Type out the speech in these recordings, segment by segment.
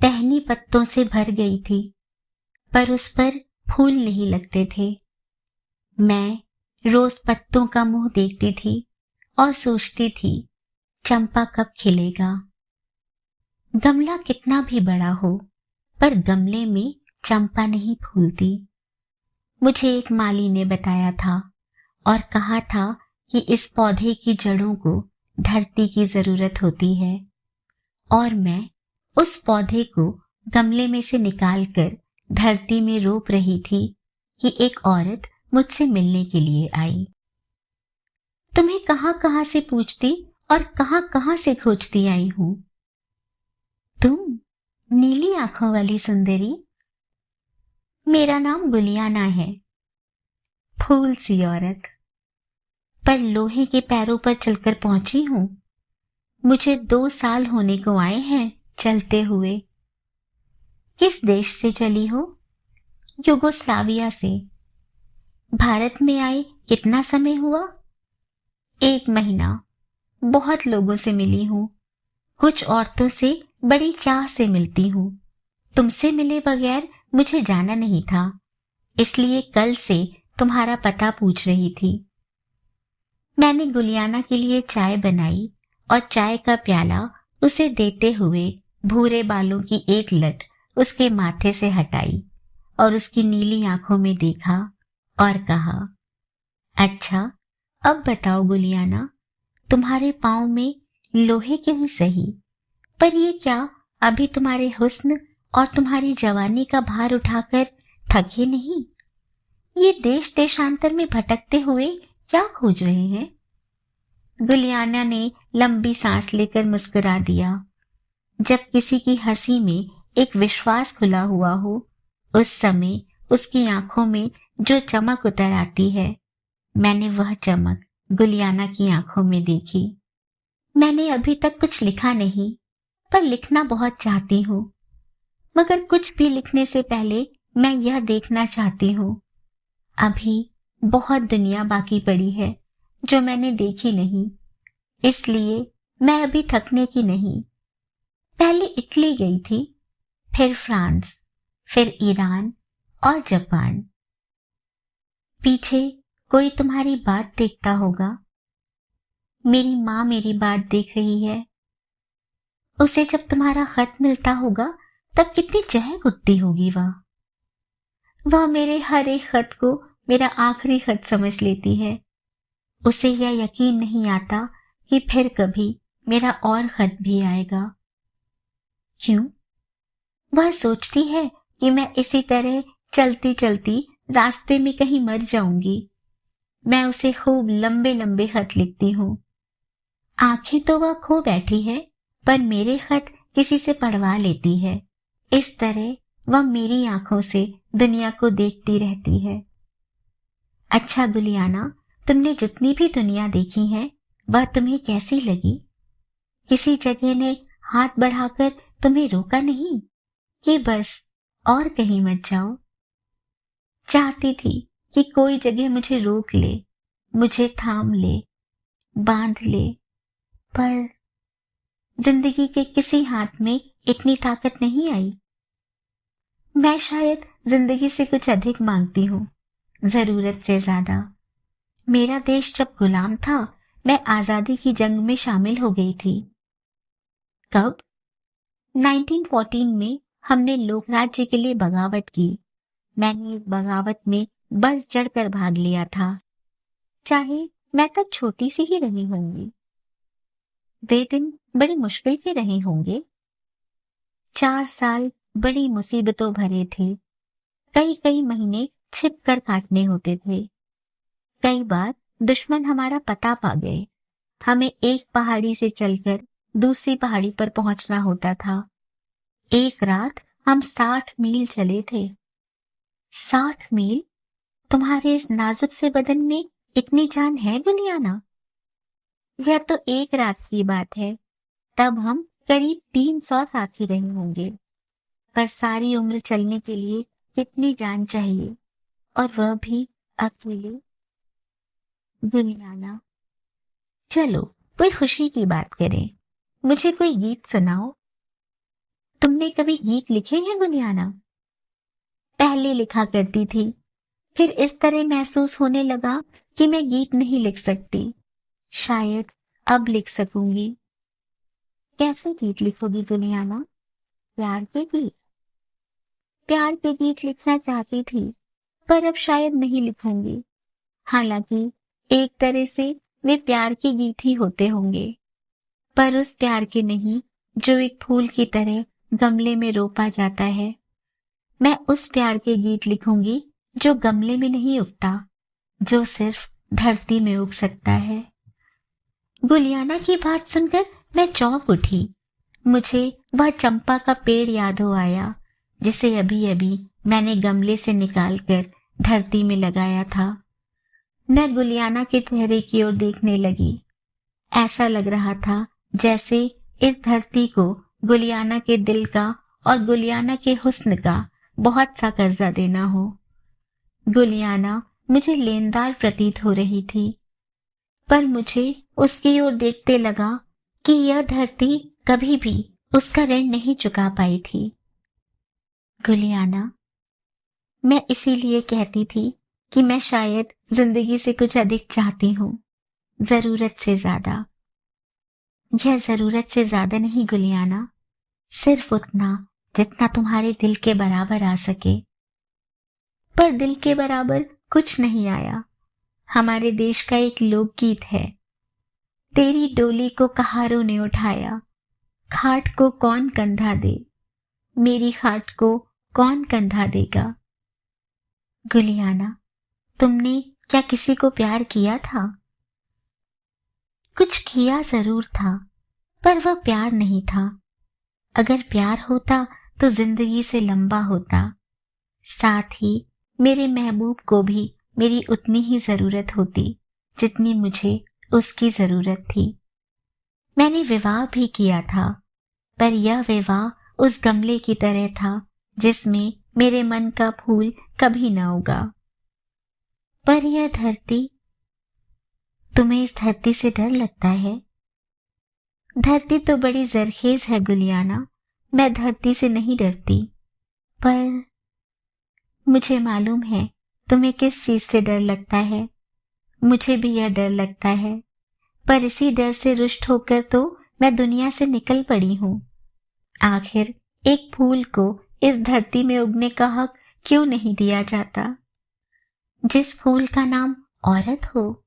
टहनी पत्तों से भर गई थी, पर उस पर फूल नहीं लगते थे। मैं रोज पत्तों का मुंह देखती थी और सोचती थी, चंपा कब खिलेगा। गमला कितना भी बड़ा हो, पर गमले में चंपा नहीं फूलती। मुझे एक माली ने बताया था और कहा था कि इस पौधे की जड़ों को धरती की जरूरत होती है, और मैं उस पौधे को गमले में से निकालकर धरती में रोप रही थी कि एक औरत मुझसे मिलने के लिए आई। तुम्हें कहां कहां से पूछती और कहां कहां से खोजती आई हूं। तुम नीली आंखों वाली सुंदरी। मेरा नाम गुलियाना है। फूल सी औरत, पर लोहे के पैरों पर चलकर पहुंची हूं। मुझे 2 साल होने को आए हैं चलते हुए। किस देश से चली हो। युगोस्लाविया से। भारत में आए कितना समय हुआ। 1 महीना। बहुत लोगों से मिली हूं। कुछ औरतों से बड़ी चाह से मिलती हूं। तुमसे मिले बगैर मुझे जाना नहीं था, इसलिए कल से तुम्हारा पता पूछ रही थी। मैंने गुलियाना के लिए चाय बनाई और चाय का प्याला उसे देते हुए भूरे बालों की एक लट उसके माथे से हटाई और उसकी नीली आंखों में देखा और कहा, अच्छा, अब बताओ गुलियाना, तुम्हारे पांव में लोहे के ही सही, पर ये क्या अभी तुम्हारे हुस्न और तुम्हारी जवानी का भार उठाकर थके नहीं। ये देश देशांतर में भटकते हुए क्या खोज रहे हैं। गुलियाना ने लंबी सांस लेकर मुस्कुरा दिया। जब किसी की हंसी में एक विश्वास खुला हुआ हो, उस समय उसकी आंखों में जो चमक उतर आती है, मैंने वह चमक गुलियाना की आंखों में देखी। मैंने अभी तक कुछ लिखा नहीं, पर लिखना बहुत चाहती हूँ। मगर कुछ भी लिखने से पहले मैं यह देखना चाहती हूँ, अभी बहुत दुनिया बाकी पड़ी है जो मैंने देखी नहीं, इसलिए मैं अभी थकने की नहीं। पहले इटली गई थी, फिर फ्रांस, फिर ईरान और जापान। पीछे कोई तुम्हारी बाट देखता होगा। मेरी माँ मेरी बाट देख रही है। उसे जब तुम्हारा खत मिलता होगा तब कितनी चहक उठती होगी। वह मेरे हर एक खत को मेरा आखिरी खत समझ लेती है। उसे यह यकीन नहीं आता कि फिर कभी मेरा और खत भी आएगा। क्यों? वह सोचती है कि मैं इसी तरह चलती चलती रास्ते में कहीं मर जाऊंगी। मैं उसे खूब लंबे लंबे खत लिखती हूँ। आंखें तो वह खो बैठी है, पर मेरे खत किसी से पढ़वा लेती है। इस तरह वह मेरी आंखों से दुनिया को देखती रहती है। अच्छा गुलियाना, तुमने जितनी भी दुनिया देखी है, वह तुम्हें कैसी लगी। किसी जगह ने हाथ बढ़ाकर तुम्हें रोका नहीं कि बस और कहीं मत जाओ। चाहती थी कि कोई जगह मुझे रोक ले, मुझे थाम ले, बांध ले, पर जिंदगी के किसी हाथ में इतनी ताकत नहीं आई। मैं शायद जिंदगी से कुछ अधिक मांगती हूँ, जरूरत से ज्यादा। मेरा देश जब गुलाम था, मैं आजादी की जंग में शामिल हो गई थी। कब? 1914 में हमने लोक राज्य के लिए बगावत की। मैंने इस बगावत में बढ़ चढ़कर भाग लिया था, चाहे मैं तब छोटी सी ही रही होंगी। वे दिन बड़ी मुश्किल के रहे होंगे। 4 साल बड़ी मुसीबतों भरे थे। कई कई महीने छिप कर काटने होते थे। कई बार दुश्मन हमारा पता पा गए। हमें एक पहाड़ी से चलकर दूसरी पहाड़ी पर पहुंचना होता था। एक रात हम 60 मील चले थे। 60 मील? तुम्हारे इस नाजुक से बदन में इतनी जान है गुलियाना? यह तो एक रात की बात है। तब हम करीब 300 साथी रहे होंगे। पर सारी उम्र चलने के लिए कितनी जान चाहिए, और वह भी अकेले। गुलियाना, चलो कोई खुशी की बात करें। मुझे कोई गीत सुनाओ। तुमने कभी गीत लिखे हैं गुलियाना? पहले लिखा करती थी, फिर इस तरह महसूस होने लगा कि मैं गीत नहीं लिख सकती। शायद अब लिख सकूंगी। कैसे गीत लिखोगी गुलियाना? प्यार के गीत? प्यार के गीत लिखना चाहती थी, पर अब शायद नहीं लिखूंगी। हालांकि एक तरह से वे प्यार के गीत ही होते होंगे, पर उस प्यार के नहीं जो एक फूल की तरह गमले में रोपा जाता है। मैं उस प्यार के गीत लिखूंगी जो गमले में नहीं उगता, जो सिर्फ धरती में उग सकता है। गुलियाना की बात सुनकर मैं चौंक उठी। मुझे वह चंपा का पेड़ याद हो आया जिसे अभी अभी मैंने गमले से निकालकर धरती में लगाया था। मैं गुलियाना के चेहरे की ओर देखने लगी। ऐसा लग रहा था जैसे इस धरती को गुलियाना के दिल का और गुलियाना के हुस्न का बहुत सा कर्जा देना हो। गुलियाना मुझे लेनदार प्रतीत हो रही थी, पर मुझे उसकी ओर देखते लगा कि यह धरती कभी भी उसका ऋण नहीं चुका पाई थी। गुलियाना, मैं इसीलिए कहती थी कि मैं शायद जिंदगी से कुछ अधिक चाहती हूँ, जरूरत से ज्यादा। यह जरूरत से ज्यादा नहीं गुलियाना, सिर्फ उतना जितना तुम्हारे दिल के बराबर आ सके। पर दिल के बराबर कुछ नहीं आया। हमारे देश का एक लोकगीत है, तेरी डोली को कहारों ने उठाया, खाट को कौन कंधा दे, मेरी खाट को कौन कंधा देगा। गुलियाना, तुमने क्या किसी को प्यार किया था? कुछ किया जरूर था, पर वह प्यार नहीं था। अगर प्यार होता तो जिंदगी से लंबा होता। साथ ही मेरे महबूब को भी मेरी उतनी ही जरूरत होती जितनी मुझे उसकी जरूरत थी। मैंने विवाह भी किया था, पर यह विवाह उस गमले की तरह था जिसमें मेरे मन का फूल कभी न उगा। पर यह धरती, तुम्हें इस धरती से डर लगता है? धरती तो बड़ी जरखेज है गुलियाना, मैं धरती से नहीं डरती। पर मुझे मालूम है तुम्हें किस चीज से डर लगता है। मुझे भी यह डर लगता है, पर इसी डर से रुष्ट होकर तो मैं दुनिया से निकल पड़ी हूँ। आखिर एक फूल को इस धरती में उगने का हक क्यों नहीं दिया जाता, जिस फूल का नाम औरत हो?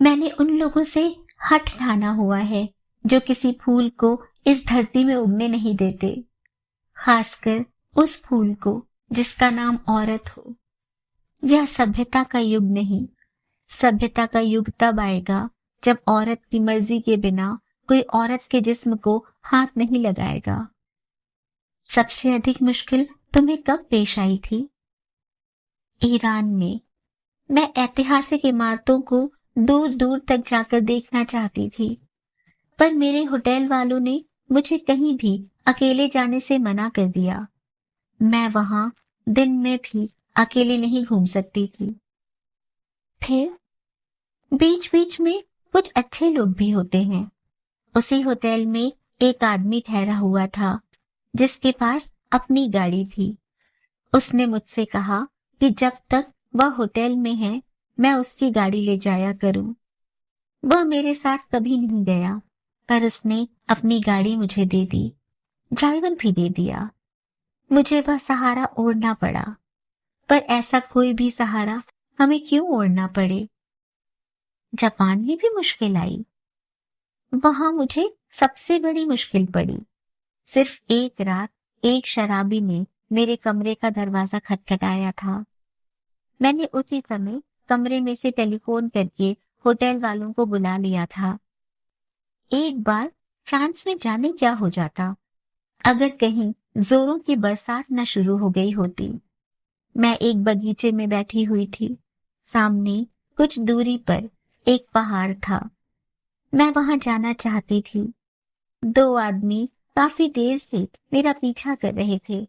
मैंने उन लोगों से हट ठाना हुआ है जो किसी फूल को इस धरती में उगने नहीं देते, खासकर उस फूल को जिसका नाम औरत हो। यह सभ्यता का युग नहीं, सभ्यता का युग तब आएगा जब औरत की मर्जी के बिना कोई औरत के जिस्म को हाथ नहीं लगाएगा। सबसे अधिक मुश्किल तुम्हें कब पेश आई थी? ईरान में। मैं ऐतिहासिक इमारतों को दूर दूर तक जाकर देखना चाहती थी, पर मेरे होटल वालों ने मुझे कहीं भी अकेले जाने से मना कर दिया। मैं वहां दिन में भी अकेले नहीं घूम सकती थी। फिर बीच बीच में कुछ अच्छे लोग भी होते हैं। उसी होटल में एक आदमी ठहरा हुआ था जिसके पास अपनी गाड़ी थी। उसने मुझसे कहा कि जब तक वह होटल में है मैं उसकी गाड़ी ले जाया करूं। वह मेरे साथ कभी नहीं गया, पर उसने अपनी गाड़ी मुझे दे दी, ड्राइवर भी दे दिया। मुझे वह सहारा ओढ़ना पड़ा, पर ऐसा कोई भी सहारा हमें क्यों ओढ़ना पड़े। जापान में भी मुश्किल आई। वहां मुझे सबसे बड़ी मुश्किल पड़ी। सिर्फ एक रात एक शराबी ने मेरे कमरे का दरवाजा खटखटाया था। मैंने उसी समय कमरे में से टेलीफोन करके होटल वालों को बुला लिया था। एक बार फ्रांस में जाने क्या हो जाता अगर कहीं जोरों की बरसात न शुरू हो गई होती। मैं एक बगीचे में बैठी हुई थी। सामने कुछ दूरी पर एक पहाड़ था। मैं वहां जाना चाहती थी। दो आदमी काफी देर से मेरा पीछा कर रहे थे।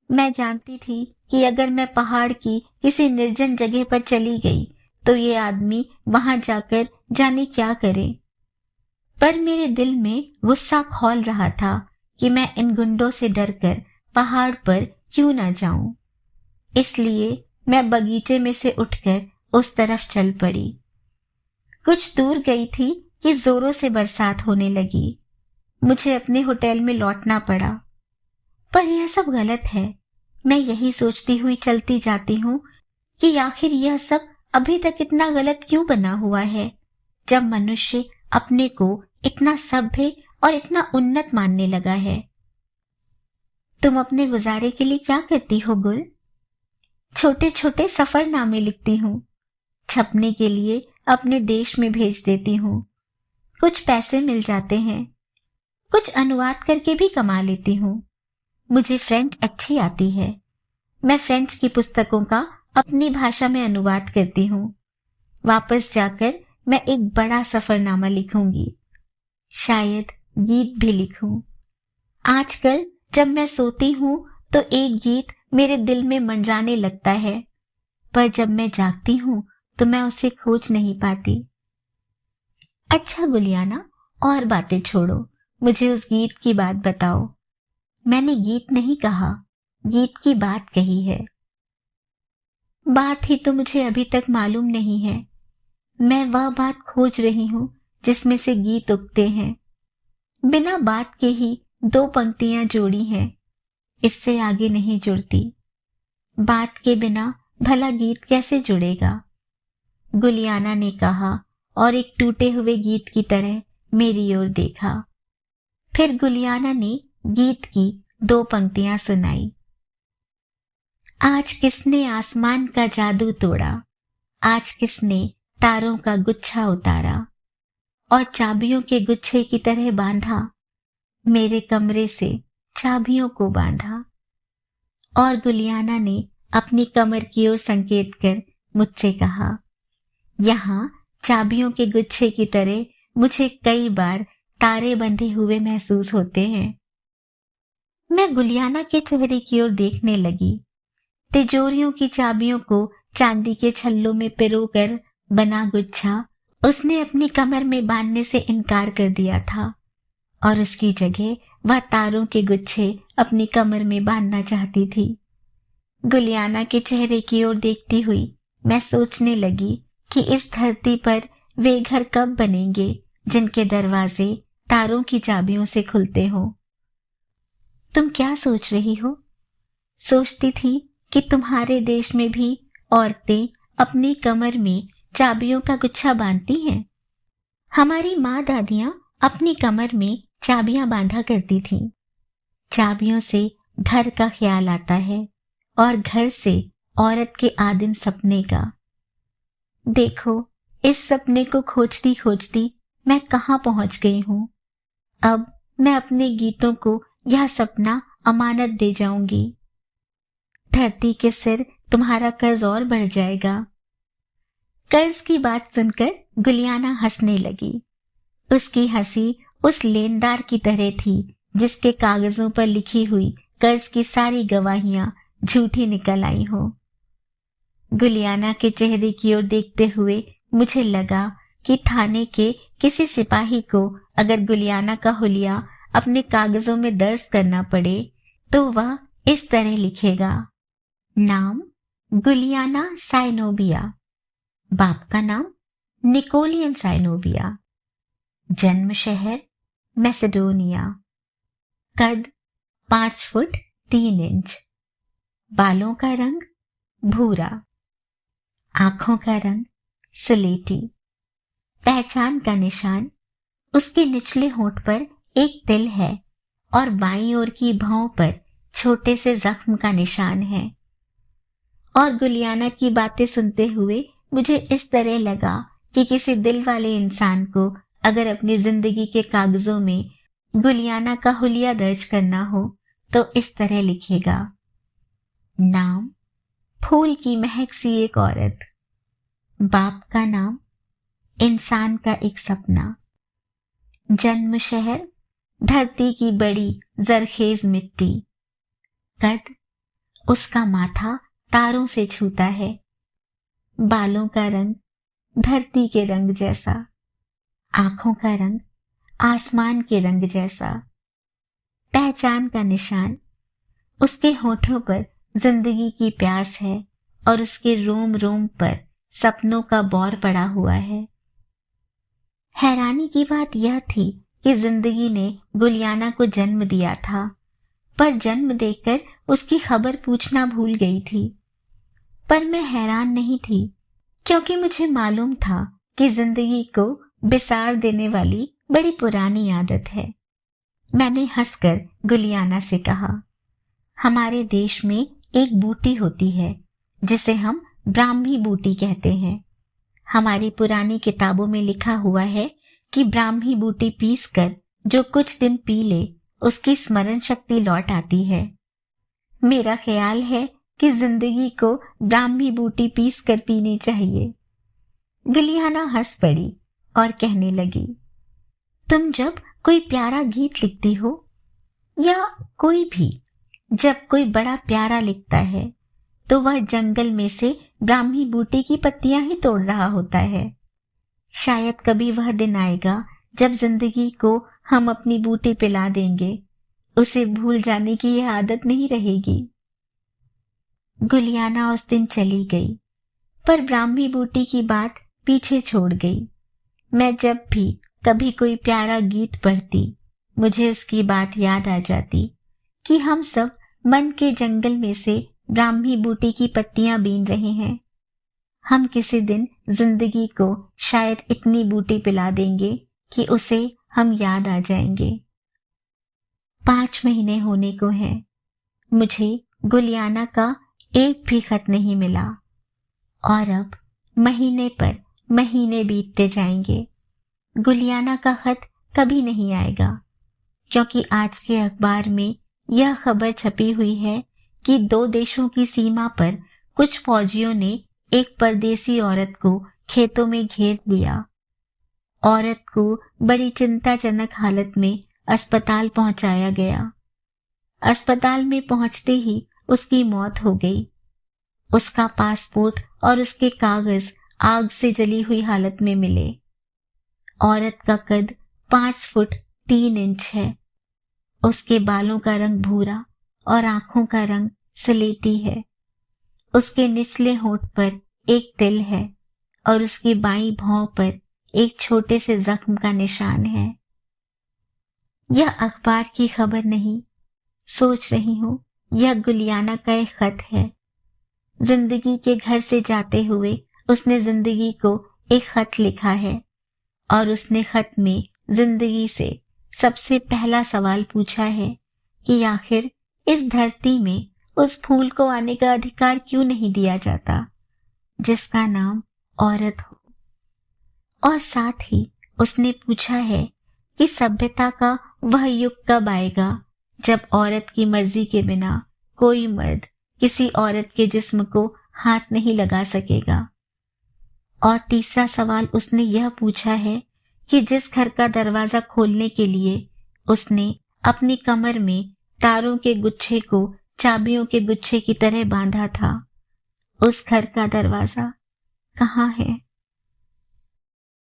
मैं जानती थी कि अगर मैं पहाड़ की किसी निर्जन जगह पर चली गई तो ये आदमी वहां जाकर जाने क्या करे। पर मेरे दिल में गुस्सा खौल रहा था कि मैं इन गुंडों से डरकर पहाड़ पर क्यों ना जाऊं। इसलिए मैं बगीचे में से उठकर उस तरफ चल पड़ी। कुछ दूर गई थी कि जोरों से बरसात होने लगी। मुझे अपने होटल में लौटना पड़ा। पर यह सब गलत है। मैं यही सोचती हुई चलती जाती हूँ कि आखिर यह सब अभी तक इतना गलत क्यों बना हुआ है, जब मनुष्य अपने को इतना सभ्य और इतना उन्नत मानने लगा है। तुम अपने गुजारे के लिए क्या करती हो गुल? छोटे छोटे सफरनामे लिखती हूँ, छपने के लिए अपने देश में भेज देती हूँ। कुछ पैसे मिल जाते हैं, कुछ अनुवाद करके भी कमा लेती हूँ। मुझे फ्रेंच अच्छी आती है। मैं फ्रेंच की पुस्तकों का अपनी भाषा में अनुवाद करती हूँ। वापस जाकर मैं एक बड़ा सफरनामा लिखूंगी, शायद गीत भी लिखूं। आजकल जब मैं सोती हूँ तो एक गीत मेरे दिल में मंडराने लगता है, पर जब मैं जागती हूँ तो मैं उसे खोज नहीं पाती। अच्छा गुलियाना, और बातें छोड़ो, मुझे उस गीत की बात बताओ। मैंने गीत नहीं कहा, गीत की बात कही है। बात ही तो मुझे अभी तक मालूम नहीं है। मैं वह बात खोज रही हूँ जिसमें से गीत उगते हैं। बिना बात के ही 2 पंक्तियां जोड़ी हैं, इससे आगे नहीं जुड़ती। बात के बिना भला गीत कैसे जुड़ेगा? गुलियाना ने कहा और एक टूटे हुए गीत की तरह मेरी ओर देखा। फिर गुलियाना ने गीत की 2 पंक्तियां सुनाई। आज किसने आसमान का जादू तोड़ा, आज किसने तारों का गुच्छा उतारा और चाबियों के गुच्छे की तरह बांधा, मेरे कमरे से चाबियों को बांधा। और गुलियाना ने अपनी कमर की ओर संकेत कर मुझसे कहा, यहाँ चाबियों के गुच्छे की तरह मुझे कई बार तारे बंधे हुए महसूस होते हैं। मैं गुलियाना के चेहरे की ओर देखने लगी। तिजोरियों की चाबियों को चांदी के छल्लों में पिरोकर बना गुच्छा उसने अपनी कमर में बांधने से इनकार कर दिया था और उसकी जगह वह तारों के गुच्छे अपनी कमर में बांधना चाहती थी। गुलियाना के चेहरे की ओर देखती हुई मैं सोचने लगी कि इस धरती पर वे घर कब बनेंगे जिनके दरवाजे तारों की चाबियों से खुलते हो। तुम क्या सोच रही हो? सोचती थी कि तुम्हारे देश में भी औरतें अपनी कमर में चाबियों का गुच्छा बांधती हैं। हमारी माँ दादियां अपनी कमर में चाबियां बांधा करती थीं। चाबियों से घर का ख्याल आता है और घर से औरत के आदिम सपने का। देखो, इस सपने को खोजती खोजती मैं कहाँ पहुंच गई हूँ। अब मैं अपने गीतों को यह सपना अमानत दे जाऊंगी। धरती के सिर तुम्हारा कर्ज और बढ़ जाएगा। कर्ज की बात सुनकर गुलियाना हंसने लगी। उसकी हंसी उस लेनदार की तरह थी जिसके कागजों पर लिखी हुई कर्ज की सारी गवाहियां झूठी निकल आई हो। गुलियाना के चेहरे की ओर देखते हुए मुझे लगा कि थाने के किसी सिपाही को अगर गुलियाना का हुलिया अपने कागजों में दर्ज करना पड़े तो वह इस तरह लिखेगा, नाम गुलियाना साइनोबिया, बाप का नाम निकोलियन साइनोबिया, जन्म शहर मैसेडोनिया, कद 5 फुट 3 इंच, बालों का रंग भूरा, आंखों का रंग स्लेटी, पहचान का निशान उसके निचले होंठ पर एक तिल है और बाईं ओर की भौं पर छोटे से जख्म का निशान है। और गुलियाना की बातें सुनते हुए मुझे इस तरह लगा कि किसी दिल वाले इंसान को अगर अपनी जिंदगी के कागजों में गुलियाना का हुलिया दर्ज करना हो तो इस तरह लिखेगा, नाम फूल की महक सी एक औरत, बाप का नाम इंसान का एक सपना, जन्म शहर धरती की बड़ी जरखेज मिट्टी, कद उसका माथा तारों से छूता है, बालों का रंग धरती के रंग जैसा, आंखों का रंग आसमान के रंग जैसा, पहचान का निशान। उसके होठों पर जिंदगी की प्यास है और उसके रोम रोम पर सपनों का बौर पड़ा हुआ है। हैरानी की बात यह थी कि जिंदगी ने गुलियाना को जन्म दिया था, पर जन्म देकर उसकी खबर पूछना भूल गई थी। पर मैं हैरान नहीं थी, क्योंकि मुझे मालूम था कि जिंदगी को बिसार देने वाली बड़ी पुरानी आदत है। मैंने हंसकर गुलियाना से कहा, हमारे देश में एक बूटी होती है जिसे हम ब्राह्मी बूटी कहते हैं। हमारी पुरानी किताबों में लिखा हुआ है कि ब्राह्मी बूटी पीसकर जो कुछ दिन पी ले उसकी स्मरण शक्ति लौट आती है। मेरा ख्याल है कि जिंदगी को ब्राह्मी बूटी पीसकर पीनी चाहिए। गुलियाना हंस पड़ी और कहने लगी, तुम जब कोई प्यारा गीत लिखती हो या कोई भी जब कोई बड़ा प्यारा लिखता है तो वह जंगल में से ब्राह्मी बूटी की पत्तियां ही तोड़ रहा होता है। शायद कभी वह दिन आएगा जब जिंदगी को हम अपनी बूटी पिला देंगे, उसे भूल जाने की यह आदत नहीं रहेगी। गुलियाना उस दिन चली गई, पर ब्राह्मी बूटी की बात पीछे छोड़ गई। मैं जब भी कभी कोई प्यारा गीत पढ़ती, मुझे उसकी बात याद आ जाती कि हम सब मन के जंगल में से ब्राह्मी बूटी की पत्तियां बीन रहे हैं। हम किसी दिन जिंदगी को शायद इतनी बूटी पिला देंगे कि उसे हम याद आ जाएंगे। 5 महीने होने को हैं। मुझे गुलियाना का एक भी खत नहीं मिला और अब महीने पर महीने बीतते जाएंगे। गुलियाना का खत कभी नहीं आएगा, क्योंकि आज के अखबार में यह खबर छपी हुई है कि 2 देशों की सीमा पर कुछ फौजियों ने एक परदेसी औरत को खेतों में घेर लिया। औरत को बड़ी चिंताजनक हालत में अस्पताल पहुंचाया गया। अस्पताल में पहुंचते ही उसकी मौत हो गई। उसका पासपोर्ट और उसके कागज आग से जली हुई हालत में मिले। औरत का कद 5 फुट 3 इंच है। उसके बालों का रंग भूरा और आंखों का रंग स्लेटी है। उसके निचले होंठ पर एक तिल है और उसकी बाईं भौं पर एक छोटे से जख्म का निशान है। यह अखबार की खबर नहीं, सोच रही हूं यह गुलियाना का एक खत है। जिंदगी के घर से जाते हुए उसने जिंदगी को एक खत लिखा है और उसने खत में जिंदगी से सबसे पहला सवाल पूछा है कि आखिर इस धरती में उस फूल को आने का अधिकार क्यों नहीं दिया जाता जिसका नाम औरत हो। और साथ ही उसने पूछा है कि सभ्यता का वह युग कब आएगा जब औरत की मर्जी के बिना कोई मर्द किसी औरत के जिस्म को हाथ नहीं लगा सकेगा। और तीसरा सवाल उसने यह पूछा है कि जिस घर का दरवाजा खोलने के लिए उसने अपनी कमर में तारों के गुच्छे को चाबियों के गुच्छे की तरह बांधा था, उस घर का दरवाजा कहाँ है।